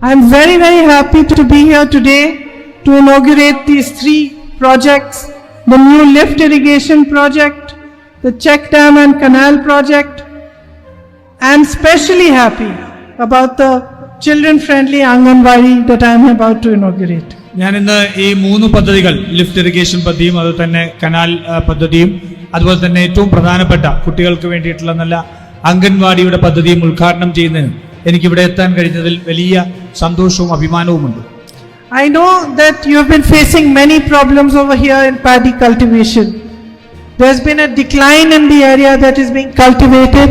I'm very, very happy to be here today to inaugurate these 3 projects, the new lift irrigation project, the check dam and canal project. I'm especially happy about the children-friendly Anganwadi that I am about to inaugurate. ഞാൻ ഇന്ന് ഈ 3 പദ്ധതികൾ, lift irrigation പദ്ധതിയും അതുപോലെ തന്നെ canal പദ്ധതിയും അതുപോലെ തന്നെ ഏറ്റവും പ്രധാനപ്പെട്ട കുട്ടികൾക്ക് വേണ്ടിയിട്ടുള്ള നല്ല അംഗൻവാടിയുടെ പദ്ധതിയും ഉദ്ഘാടനം ചെയ്യുന്നതിന് എനിക്കിവിടെ എത്താൻ കഴിഞ്ഞതിൽ വലിയ സന്തോഷവും അഭിമാനവുമുണ്ട്. I know that you have been facing many problems over here in paddy cultivation. There's been a decline in the area that is being cultivated,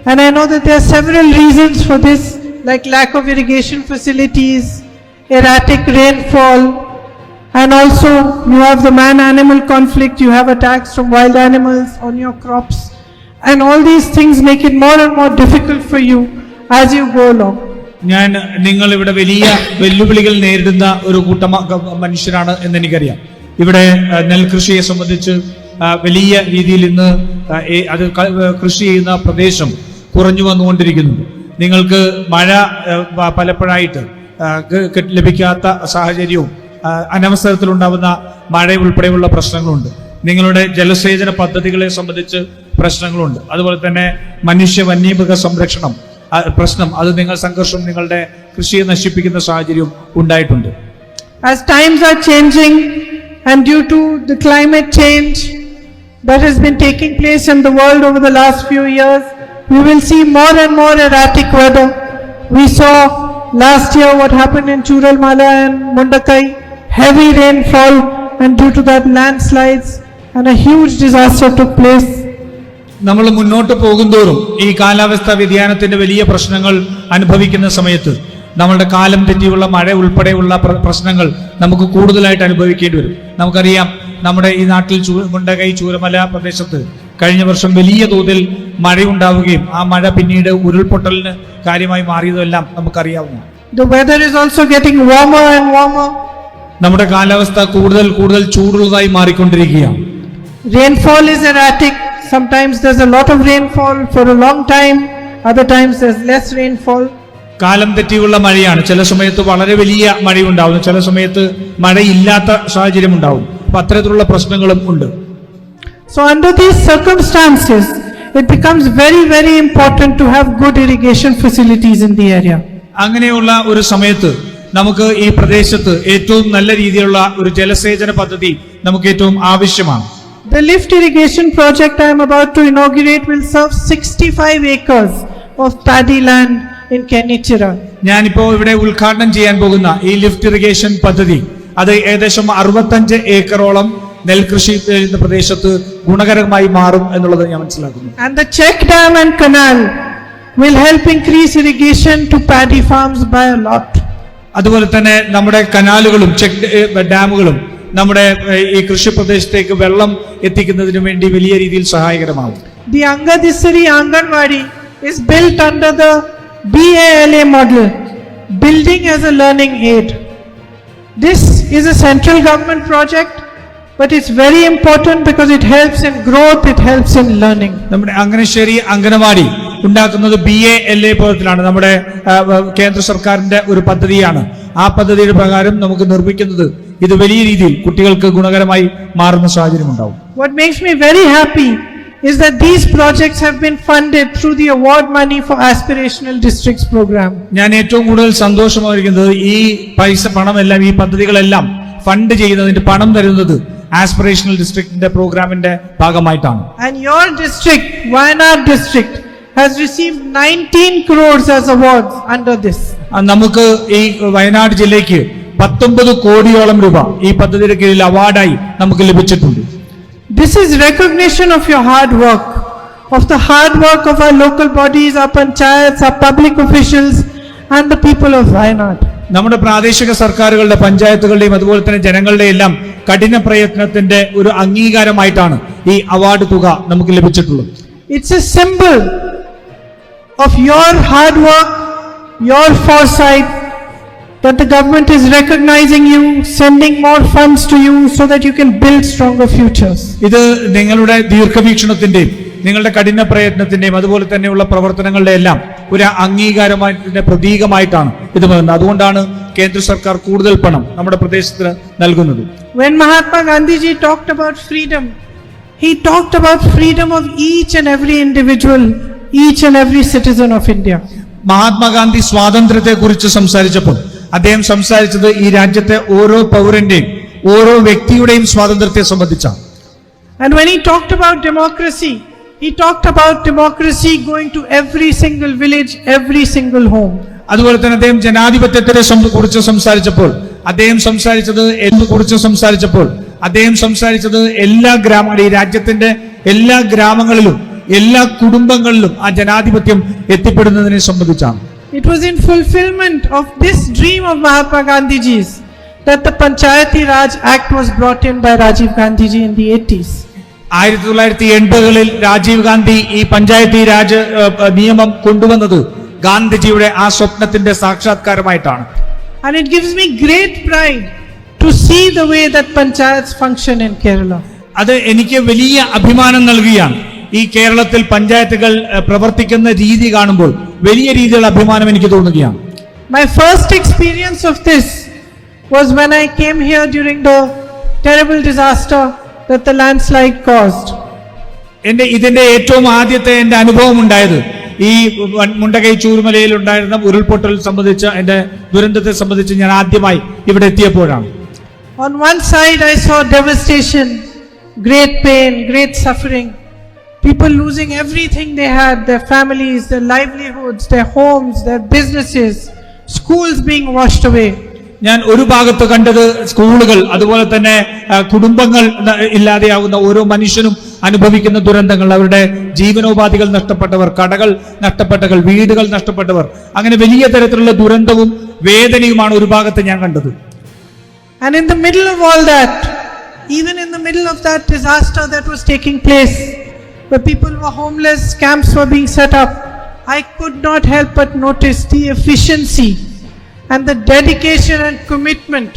and I know that there are several reasons for this, like lack of irrigation facilities, erratic rainfall, and also you have the man-animal conflict, you have attacks from wild animals on your crops, and all these things make it more and more difficult for you as you go along. ഞാൻ നിങ്ങൾ ഇവിടെ വലിയ വെല്ലുവിളികൾ നേരിടുന്ന ഒരു കൂട്ടം മനുഷ്യരാണ് എന്ന് എനിക്കറിയാം. ഇവിടെ നെൽകൃഷിയെ സംബന്ധിച്ച് വലിയ രീതിയിൽ ഇന്ന് അത് കൃഷി ചെയ്യുന്ന പ്രദേശം കുറഞ്ഞു വന്നുകൊണ്ടിരിക്കുന്നുണ്ട്. നിങ്ങൾക്ക് മഴ പലപ്പോഴായിട്ട് ലഭിക്കാത്ത സാഹചര്യവും അനവസരത്തിലുണ്ടാവുന്ന മഴ ഉൾപ്പെടെയുള്ള പ്രശ്നങ്ങളുണ്ട്. നിങ്ങളുടെ ജലസേചന പദ്ധതികളെ സംബന്ധിച്ച് പ്രശ്നങ്ങളുണ്ട്. അതുപോലെ തന്നെ മനുഷ്യ വന്യമൃഗ സംരക്ഷണം പ്രശ്നം, അത് സംഘർഷം നിങ്ങളുടെ കൃഷിയെ നശിപ്പിക്കുന്ന സാഹചര്യം ഉണ്ടായിട്ടുണ്ട്. As times are changing and due to the climate change that has been taking place in the world over the last few years, we will see more and more erratic weather. We saw last year what happened in Churalmala and Mundakai, heavy rainfall, and due to that landslides and a huge disaster took place. നമ്മൾ മുന്നോട്ട് പോകുന്തോറും ഈ കാലാവസ്ഥാ വ്യതിയാനത്തിന്റെ വലിയ പ്രശ്നങ്ങൾ അനുഭവിക്കുന്ന സമയത്ത് നമ്മളുടെ കാലം തെറ്റിയുള്ള മഴ ഉൾപ്പെടെയുള്ള പ്രശ്നങ്ങൾ നമുക്ക് കൂടുതലായിട്ട് അനുഭവിക്കേണ്ടി വരും. നമുക്കറിയാം, നമ്മുടെ ഈ നാട്ടിൽ മുണ്ടകൈ ചൂരമല പ്രദേശത്ത് കഴിഞ്ഞ വർഷം വലിയ തോതിൽ മഴയുണ്ടാവുകയും ആ മഴ പിന്നീട് ഉരുൾപൊട്ടലിന് കാര്യമായി മാറിയതെല്ലാം നമുക്കറിയാവുന്നു. The weather is also getting warmer and warmer. നമ്മുടെ കാലാവസ്ഥ കൂടുതൽ കൂടുതൽ ചൂടുള്ളതായി മാറിക്കൊണ്ടിരിക്കുകയാണ്. Rainfall is erratic. Sometimes there's a lot of rainfall for a long time, other times there's less rainfall. കാലം തെറ്റിയുള്ള മഴയാണ്. ചില സമയത്ത് വളരെ വലിയ മഴയുണ്ടാവുന്നു, ചില സമയത്ത് മഴയില്ലാത്ത സാഹചര്യം ഉണ്ടാവും. അപ്പൊ അത്തരത്തിലുള്ള പ്രശ്നങ്ങളും ഉണ്ട്. So under these circumstances, it becomes very, very important to have good irrigation facilities in the area. അങ്ങനെയുള്ള ഒരു സമയത്ത് നമുക്ക് ഈ പ്രദേശത്ത് ഏറ്റവും നല്ല രീതിയിലുള്ള ഒരു ജലസേചന പദ്ധതി നമുക്ക് ഏറ്റവും ആവശ്യമാണ്. The lift irrigation project I am about to inaugurate will serve 65 acres of paddy land in Kenichira. ഞാനിപ്പോ ഇവിടെ ഉദ്ഘാടനം ചെയ്യാൻ പോകുന്ന ഈ ലിഫ്റ്റ് ഇറിഗേഷൻ പദ്ധതി അത് ഏകദേശം 65 ഏക്കറോളം നെൽകൃഷി പ്രദേശത്ത് ഗുണകരമായി മാറും എന്നുള്ളത് ഞാൻ മനസ്സിലാക്കുന്നു. And the check dam and canal will help increase irrigation to paddy farms by a lot. അതുപോലെ തന്നെ നമ്മുടെ കനാലുകളും ചെക്ക് ഡാമുകളും നമ്മുടെ ഈ കൃഷി പ്രദേശത്തേക്ക് വെള്ളം എത്തിക്കുന്നതിന് വേണ്ടി വലിയ രീതിയിൽ സഹായകരമാവും. The Angadisari Anganwadi is built under the BALA model, building as a learning aid. This is a central government project, but it's very important because it helps in growth, it helps in learning. നമ്മുടെ അങ്ങനശ്ശേരി അംഗനവാടി ഉണ്ടാക്കുന്നത് BALA പദ്ധതിയിലാണ്. നമ്മുടെ കേന്ദ്ര സർക്കാരിന്റെ ഒരു പദ്ധതിയാണ്. ആ പദ്ധതിയുടെ പ്രകാരം നമുക്ക് നിർമ്മിക്കുന്നത് ഇത് വലിയ രീതിയിൽ കുട്ടികൾക്ക് ഗുണകരമായി മാറുന്ന സാഹചര്യം ഉണ്ടാവും. What makes me very happy is that these projects have been funded through the award money for aspirational districts program. ഞാൻ ഏറ്റവും കൂടുതൽ സന്തോഷമായിരിക്കുന്നത് ഈ പണമെല്ലാം ഈ പദ്ധതികളെല്ലാം ഫണ്ട് ചെയ്യുന്നതിന്റെ പണം തരുന്നത് ആസ്പിറേഷണൽ ഡിസ്ട്രിക്റ്റിന്റെ പ്രോഗ്രാമിന്റെ ഭാഗമായിട്ടാണ്. And your district, Wayanad district, has received 19 crores as awards under this. നമുക്ക് ഈ വയനാട് ജില്ലയ്ക്ക് 19 കോടിയോളം രൂപ ഈ പദ്ധതിയുടെ കീഴിൽ അവാർഡായി നമുക്ക് ലഭിച്ചിട്ടുണ്ട്. This is recognition of your hard work, of the hard work of our local bodies, our panchayats, our public officials and the people of Wayanad. നമ്മുടെ പ്രാദേശിക സർക്കാരുകളുടെ പഞ്ചായത്തുകളുടെയും അതുപോലെ തന്നെ ജനങ്ങളുടെ എല്ലാം കഠിന പ്രയത്നത്തിന്റെ ഒരു അംഗീകാരമായിട്ടാണ് ഈ അവാർഡ് തുക നമുക്ക് ലഭിച്ചിട്ടുള്ളത്. It's a symbol of your hard work, your foresight, that the government is recognizing you, sending more funds to you so that you can build stronger futures. ഇത് നിങ്ങളുടെ ദീർഘവീക്ഷണത്തിന്റെയും നിങ്ങളുടെ കഠിന പ്രയത്നത്തിന്റെയും അതുപോലെ തന്നെയുള്ള പ്രവർത്തനങ്ങളുടെ എല്ലാം ഒരു അംഗീകാരത്തിന്റെ പ്രതീകമായിട്ടാണ് ഇത് വരുന്നത്. അതുകൊണ്ടാണ് കേന്ദ്ര സർക്കാർ കൂടുതൽ പണം നമ്മുടെ പ്രദേശത്തിന് നൽകുന്നത്. When Mahatma Gandhi ji talked about freedom, he talked about freedom of each and every individual, each and every citizen of India. Mahatma Gandhi സ്വാതന്ത്ര്യത്തെ കുറിച്ച് സംസാരിച്ചപ്പോൾ അദ്ദേഹം സംസാരിച്ചത് ഈ രാജ്യത്തെ ഓരോ പൗരന്റെയും ഓരോ വ്യക്തിയുടെയും സ്വാതന്ത്ര്യത്തെ സംബന്ധിച്ചാണ്. And when he talked about democracy, he talked about democracy going to every single village, every single home. അതുപോലെ തന്നെ അദ്ദേഹം ജനാധിപത്യത്തെ കുറിച്ച് സംസാരിച്ചപ്പോൾ അദ്ദേഹം സംസാരിച്ചത് എല്ലാ ഗ്രാമങ്ങളും, ഈ രാജ്യത്തിന്റെ എല്ലാ ഗ്രാമങ്ങളിലും എല്ലാ കുടുംബങ്ങളിലും ആ ജനാധിപത്യം എത്തിപ്പെടുന്നതിനെ സംബന്ധിച്ചാണ്. It was in fulfillment of this dream of Mahatma Gandhi ji's that the Panchayati Raj Act was brought in by Rajiv Gandhi ji in the 80s. 1980-കളിൽ Rajeev Gandhi ഈ പഞ്ചായത്തി രാജ് നിയമം കൊണ്ടുവന്നത് ഗാന്ധിജിയുടെ ആ സ്വപ്നത്തിന്റെ സാക്ഷാത്കാരമായിട്ടാണ്. And it gives me great pride to see the way that panchayats function in Kerala. അത് എനിക്ക് വലിയ അഭിമാനം നൽകുകയാണ്. ഈ കേരളത്തിൽ പഞ്ചായത്തുകൾ പ്രവർത്തിക്കുന്ന രീതി കാണുമ്പോൾ വലിയ രീതിയിലുള്ള അഭിമാനം എനിക്ക് തോന്നുകയാണ്. My first experience of this was when I came here during the terrible disaster that the landslide caused. ഇതിന്റെ ഏറ്റവും ആദ്യത്തെ എന്റെ അനുഭവം ഉണ്ടായത് ഈ മുണ്ടകൈ ചൂർമലയിൽ ഉണ്ടായിരുന്ന ഉരുൾപൊട്ടൽ സംബന്ധിച്ച എന്റെ ദുരന്തത്തെ സംബന്ധിച്ച് ഞാൻ ആദ്യമായി ഇവിടെ എത്തിയപ്പോഴാണ്. On one side I saw devastation, great pain, great suffering, people losing everything they had, their families, their livelihoods, their homes, their businesses, schools being washed away. ഞാൻ ഒരു ഭാഗത്ത് കണ്ടത് സ്കൂളുകൾ, അതുപോലെ തന്നെ കുടുംബങ്ങൾ ഇല്ലാതെയാകുന്ന ഓരോ മനുഷ്യനും അനുഭവിക്കുന്ന ദുരന്തങ്ങൾ, അവരുടെ ജീവനോപാധികൾ നഷ്ടപ്പെട്ടവർ, കടകൾ നഷ്ടപ്പെട്ടവർ, വീടുകൾ നഷ്ടപ്പെട്ടവർ, അങ്ങനെ വലിയ തരത്തിലുള്ള ദുരന്തവും വേദനയുമാണ് ഒരു ഭാഗത്ത് ഞാൻ കണ്ടത്. And in the middle of all that, even in the middle of that disaster that was taking place, where people were homeless, camps were being set up, I could not help but notice the efficiency and the dedication and commitment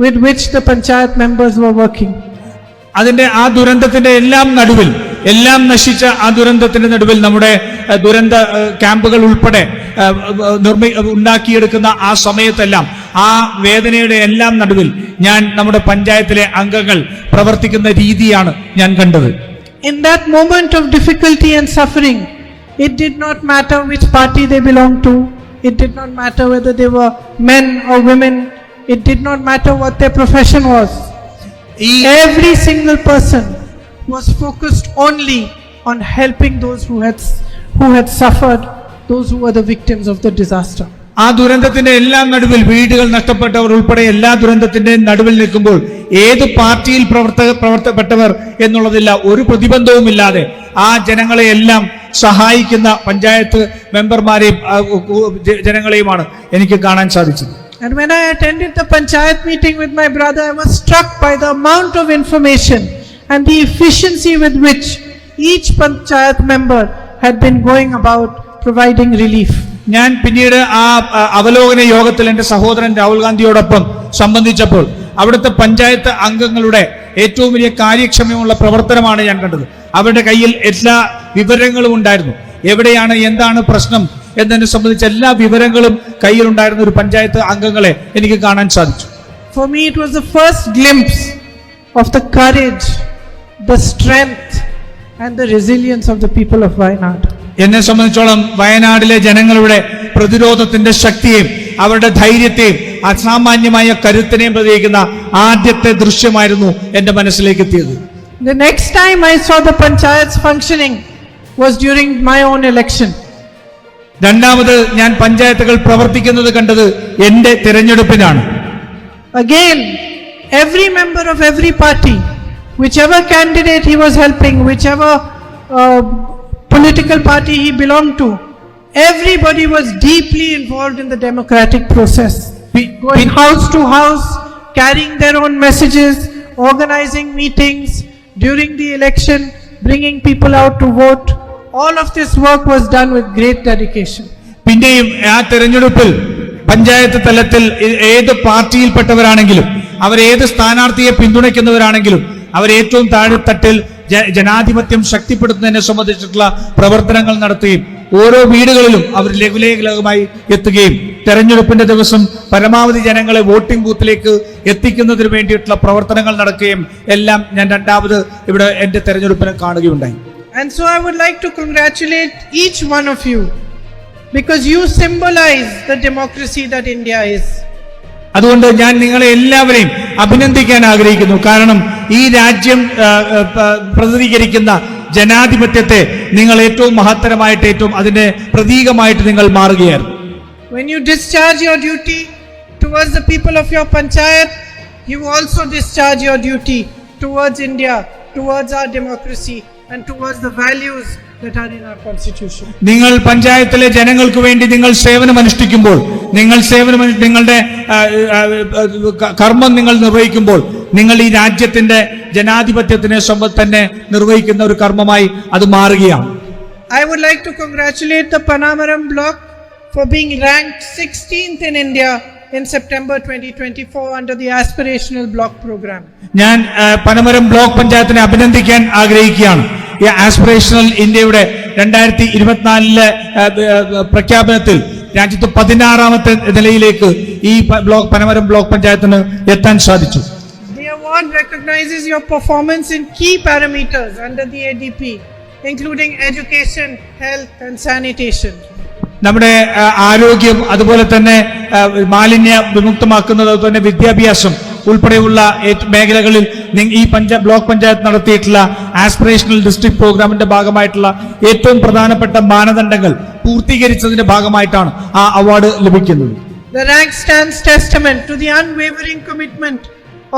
with which the panchayat members were working. അതിന്റെ ആ ദുരന്തത്തിന്റെ എല്ലാം നശിച്ച ആ ദുരന്തത്തിന്റെ നടുവിൽ നമ്മുടെ ദുരന്ത ക്യാമ്പുകൾ ഉൾപ്പെടെ ഉണ്ടാക്കിയെടുക്കുന്ന ആ സമയത്തെല്ലാം ആ വേദനയുടെ എല്ലാം നടുവിൽ ഞാൻ നമ്മുടെ പഞ്ചായത്തിലെ അംഗങ്ങൾ പ്രവർത്തിക്കുന്ന രീതിയാണ് ഞാൻ കണ്ടത്. In that moment of difficulty and suffering, it did not matter which party they belonged to. It did not matter whether they were men or women. It did not matter what their profession was. Every single person was focused only on helping those who had suffered, those who were the victims of the disaster. ആ ദുരന്തത്തിന്റെ എല്ലാം നടുവിൽ വീടുകൾ നഷ്ടപ്പെട്ടവർ ഉൾപ്പെടെ എല്ലാ ദുരന്തത്തിന്റെ നടുവിൽ നിൽക്കുമ്പോൾ ഏത് പാർട്ടിയിൽ പ്രവർത്തപ്പെട്ടവർ എന്നുള്ളതില്ല, ഒരു പ്രതിബന്ധവുമില്ലാതെ ആ ജനങ്ങളെ എല്ലാം സഹായിക്കുന്ന പഞ്ചായത്ത് മെമ്പർമാരെയും ജനങ്ങളെയുമാണ് എനിക്ക് കാണാൻ സാധിച്ചത്. And when I attended the panchayat meeting with my brother, I was struck by the amount of information and the efficiency with which each panchayat member had been going about providing relief. ഞാൻ പിന്നീട് ആ അവലോകന യോഗത്തിൽ എന്റെ സഹോദരൻ രാഹുൽ ഗാന്ധിയോടൊപ്പം സംബന്ധിച്ചപ്പോൾ അവിടുത്തെ പഞ്ചായത്ത് അംഗങ്ങളുടെ ഏറ്റവും വലിയ കാര്യക്ഷമമുള്ള പ്രവർത്തനമാണ് ഞാൻ കണ്ടത്. അവരുടെ കയ്യിൽ എല്ലാ വിവരങ്ങളും ഉണ്ടായിരുന്നു. എവിടെയാണ് എന്താണ് പ്രശ്നം എന്നതിനെ സംബന്ധിച്ച എല്ലാ വിവരങ്ങളും കയ്യിലുണ്ടായിരുന്ന ഒരു പഞ്ചായത്ത് അംഗങ്ങളെ എനിക്ക് കാണാൻ സാധിച്ചു. For me it was the first glimpse of the courage, the strength and the resilience of the people of Wayanad. എന്നെ സംബന്ധിച്ചോളം വയനാടിലെ ജനങ്ങളുടെ പ്രതിരോധത്തിന്റെ ശക്തിയെയും അവരുടെ ധൈര്യത്തെയും അസാമാന്യമായ കരുത്തിനെയും പ്രതീക്ഷിക്കുന്ന ആദ്യത്തെ ദൃശ്യമായിരുന്നു എന്റെ മനസ്സിലേക്ക് എത്തിയത്. The next time I saw the panchayats functioning was during my own election. രണ്ടാമത് ഞാൻ പഞ്ചായത്തുകൾ പ്രവർത്തിക്കുന്നത് കണ്ടത് എന്റെ തിരഞ്ഞെടുപ്പിനാണ്. Again, every member of every party, whichever candidate he was helping, whichever political party he belonged to, everybody was deeply involved in the democratic process, going house to house, carrying their own messages, organizing meetings during the election, bringing people out to vote. All of this work was done with great dedication. പിന്നെയും ആ തെരഞ്ഞെടുപ്പിൽ പഞ്ചായത്ത് തലത്തിൽ ഏത് പാർട്ടിയിൽപ്പെട്ടവരാണെങ്കിലും അവരേത് സ്ഥാനാർത്ഥിയെ പിന്തുണയ്ക്കുന്നവരാണെങ്കിലും അവർ ഏറ്റവും താഴെത്തട്ടിൽ ജനാധിപത്യം ശക്തിപ്പെടുത്തുന്നതിനെ സംബന്ധിച്ചിട്ടുള്ള പ്രവർത്തനങ്ങൾ നടത്തുകയും ഓരോ വീടുകളിലും അവർ ലഘുലേഖമായി എത്തുകയും തെരഞ്ഞെടുപ്പിന്റെ ദിവസം പരമാവധി ജനങ്ങളെ വോട്ടിംഗ് ബൂത്തിലേക്ക് എത്തിക്കുന്നതിന് വേണ്ടിയിട്ടുള്ള പ്രവർത്തനങ്ങൾ നടക്കുകയും എല്ലാം ഞാൻ രണ്ടാമത് ഇവിടെ എന്റെ തെരഞ്ഞെടുപ്പിനെ കാണുകയുണ്ടായി. And so I would like to congratulate each one of you because you symbolize the democracy that India is. അതുകൊണ്ട് ഞാൻ നിങ്ങളെ എല്ലാവരെയും അഭിനന്ദിക്കാൻ ആഗ്രഹിക്കുന്നു. കാരണം ഈ രാജ്യം പ്രതിനിധീകരിക്കുന്ന ജനാധിപത്യത്തെ നിങ്ങൾ ഏറ്റവും മഹത്തരമായിട്ട് ഏറ്റവും അതിന്റെ പ്രതീകമായിട്ട് നിങ്ങൾ മാറുകയായിരുന്നു. When you discharge your duty towards the people of your panchayat, you also discharge your duty towards India, towards our democracy and towards the values that are in our constitution. നിങ്ങൾ പഞ്ചായത്തിലെ ജനങ്ങൾക്ക് വേണ്ടി നിങ്ങൾ സേവനം അനുഷ്ഠിക്കുമ്പോൾ, നിങ്ങളുടെ കർമ്മം നിങ്ങൾ നിർവഹിക്കുമ്പോൾ നിങ്ങൾ ഈ രാജ്യത്തിന്റെ ജനാധിപത്യത്തിനെ തന്നെ നിർവഹിക്കുന്ന ഒരു കർമ്മമായി അത് മാറുകയാണ്. I would like to congratulate the Panamaram block for being ranked 16th in India in September 2024 under the aspirational block program. ഞാൻ പനമരം ബ്ലോക്ക് പഞ്ചായത്തിനെ അഭിനന്ദിക്കാൻ ആഗ്രഹിക്കുകയാണ്. ഈ ആസ്പിറേഷണൽ ഇന്ത്യയുടെ 2024 പ്രഖ്യാപനത്തിൽ രാജ്യത്ത് 16ാമത്തെ നിലയിലേക്ക് ഈ പനമരം ബ്ലോക്ക് പഞ്ചായത്തിന് എത്താൻ സാധിച്ചു. The award recognizes your performance in key parameters under the ADP, including education, health and sanitation. നമ്മുടെ ആരോഗ്യം, അതുപോലെ തന്നെ മാലിന്യ വിമുക്തമാക്കുന്നത്, അതുപോലെ തന്നെ വിദ്യാഭ്യാസം ഉൾപ്പെടെയുള്ള മേഖലകളിൽ ഈ ബ്ലോക്ക് പഞ്ചായത്ത് നടത്തിയിട്ടുള്ള ആസ്പിറേഷണൽ ഡിസ്ട്രിക്ട് പ്രോഗ്രാമിന്റെ ഭാഗമായിട്ടുള്ള ഏറ്റവും പ്രധാനപ്പെട്ട മാനദണ്ഡങ്ങൾ പൂർത്തീകരിച്ചതിന്റെ ഭാഗമായിട്ടാണ് ആ അവാർഡ് ലഭിക്കുന്നത്. The rank stands testament to the unwavering commitment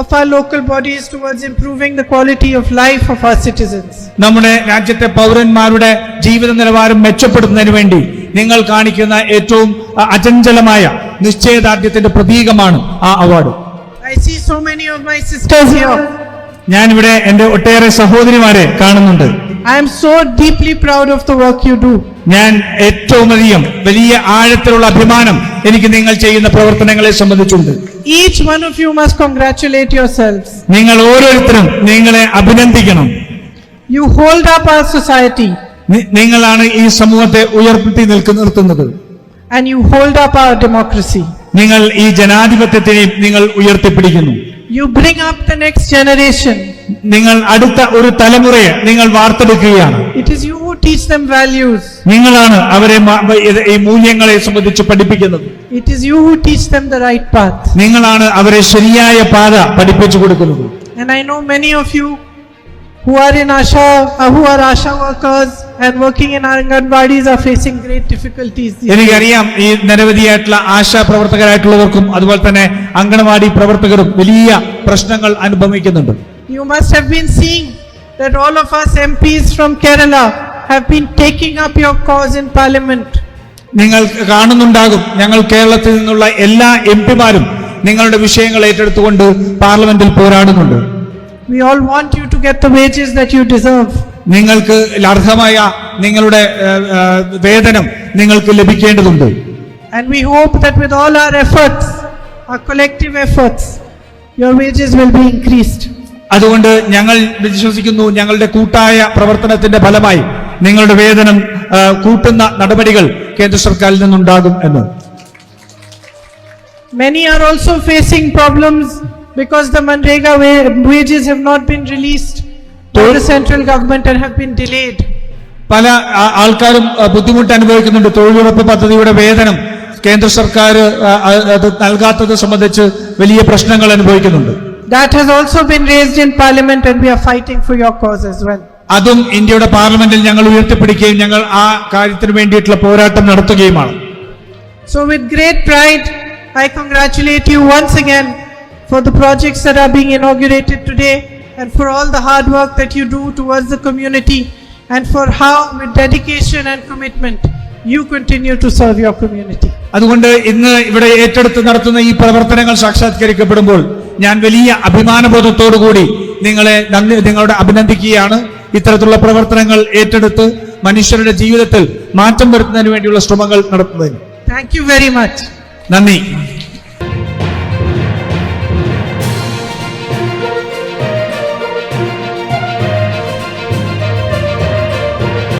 of our local bodies towards improving the quality of life of our citizens. നമ്മുടെ രാജ്യത്തെ പൗരന്മാരുടെ ജീവിത നിലവാരം മെച്ചപ്പെടുത്തുന്നതിന് വേണ്ടി നിങ്ങൾ കാണിക്കുന്ന ഏറ്റവും അചഞ്ചലമായ നിശ്ചയദാർഢ്യത്തിന്റെ പ്രതീകമാണ് ആ award. I see so many of my sisters here. ഞാനിവിടെ എന്റെ ഒട്ടേറെ സഹോദരിമാരെ കാണുന്നുണ്ട്. I am so deeply proud of the work you do. ഞാൻ ഏറ്റവും അധികം വലിയ ആഴത്തിലുള്ള അഭിമാനം എനിക്ക് നിങ്ങൾ ചെയ്യുന്ന പ്രവർത്തനങ്ങളെ സംബന്ധിച്ചുണ്ട്. Each one of you must congratulate yourselves. നിങ്ങൾ ഓരോരുത്തരും നിങ്ങളെ അഭിനന്ദിക്കണം. You hold up our society. നിങ്ങളാണ് ഈ സമൂഹത്തെ ഉയർത്തി നിർത്തുന്നത്. And you hold up our democracy. നിങ്ങൾ ഈ ജനാധിപത്യത്തെയും നിങ്ങൾ ഉയർത്തിപ്പിടിക്കുന്നു. You bring up the next generation. നിങ്ങൾ അടുത്ത ഒരു തലമുറയെ നിങ്ങൾ വാർത്തെടുക്കുകയാണ്. It is you who teach them values. നിങ്ങളാണ് അവരെ ഈ മൂല്യങ്ങളെ സംബന്ധിച്ച് പഠിപ്പിക്കുന്നത്. It is you who teach them the right path. നിങ്ങളാണ് അവരെ ശരിയായ പാത പഠിപ്പിച്ചു കൊടുക്കുന്നത്. And I know many of you who are Asha workers and working in Anganwadis are facing great difficulties. എനിക്കറിയാം ഈ നിരവധിയായിട്ടുള്ള ആശാ പ്രവർത്തകരായിട്ടുള്ളവർക്കും അതുപോലെ തന്നെ അംഗനവാടി പ്രവർത്തകരും വലിയ പ്രശ്നങ്ങൾ അനുഭവിക്കുന്നുണ്ട്. You must have been seeing that all of us MPs from Kerala have been taking up your cause in parliament. നിങ്ങൾ കാണുന്നുണ്ടാകും, ഞങ്ങൾ കേരളത്തിൽ നിന്നുള്ള എല്ലാ എംപിമാരും നിങ്ങളുടെ വിഷയങ്ങൾ ഏറ്റെടുത്തുകൊണ്ട് പാർലമെന്റിൽ പോരാടുന്നുണ്ട്. We all want you to get the wages that you deserve. നിങ്ങൾക്ക് അർഹമായ നിങ്ങളുടെ വേതനം നിങ്ങൾക്ക് ലഭിക്കേണ്ടതുണ്ട്. And we hope that with all our efforts, our collective efforts, your wages will be increased. അതുകൊണ്ട് ഞങ്ങൾ വിശ്വസിക്കുന്നു ഞങ്ങളുടെ കൂട്ടായ പ്രവർത്തനത്തിന്റെ ഫലമായി നിങ്ങളുടെ വേതനം കൂട്ടുന്ന നടപടികൾ കേന്ദ്ര സർക്കാരിൽ നിന്നുണ്ടാകും എന്ന്. Many are also facing problems because the Manrega wages have not been released to the central government and have been delayed. പല ആൾക്കാരും ബുദ്ധിമുട്ട് അനുഭവിക്കുന്നുണ്ട്. തൊഴിലുറപ്പ് പദ്ധതിയുടെ വേതനം കേന്ദ്ര സർക്കാർ അത് നൽകാത്തത് സംബന്ധിച്ച് വലിയ പ്രശ്നങ്ങൾ അനുഭവിക്കുന്നുണ്ട്. That has also been raised in parliament and we are fighting for your cause as well. അതും ഇന്ത്യയുടെ പാർലമെന്റിൽ ഞങ്ങൾ ഉയർത്തിപ്പിടിക്കുകയും ഞങ്ങൾ ആ കാര്യത്തിന് വേണ്ടിയിട്ടുള്ള പോരാട്ടം നടത്തുകയുമാണ്. So with great pride I congratulate you once again for the projects that are being inaugurated today and for all the hard work that you do towards the community and for how with dedication and commitment you continue to serve your community. അതുകൊണ്ട് ഇന്ന് ഇവിടെ ഏറ്റെടുത്ത് നടത്തുന്ന ഈ പ്രവർത്തനങ്ങൾ സാക്ഷാത്കരിക്കപ്പെടുമ്പോൾ ഞാൻ വലിയ അഭിമാനബോധത്തോടുകൂടി നിങ്ങളുടെ അഭിനന്ദിക്കുകയാണ്. ഇത്തരത്തിലുള്ള പ്രവർത്തനങ്ങൾ ഏറ്റെടുത്ത് മനുഷ്യരുടെ ജീവിതത്തിൽ മാറ്റം വരുത്തുന്നതിന് വേണ്ടിയുള്ള ശ്രമങ്ങൾ നടത്തുന്നതിന്. Thank you very much. നന്ദി.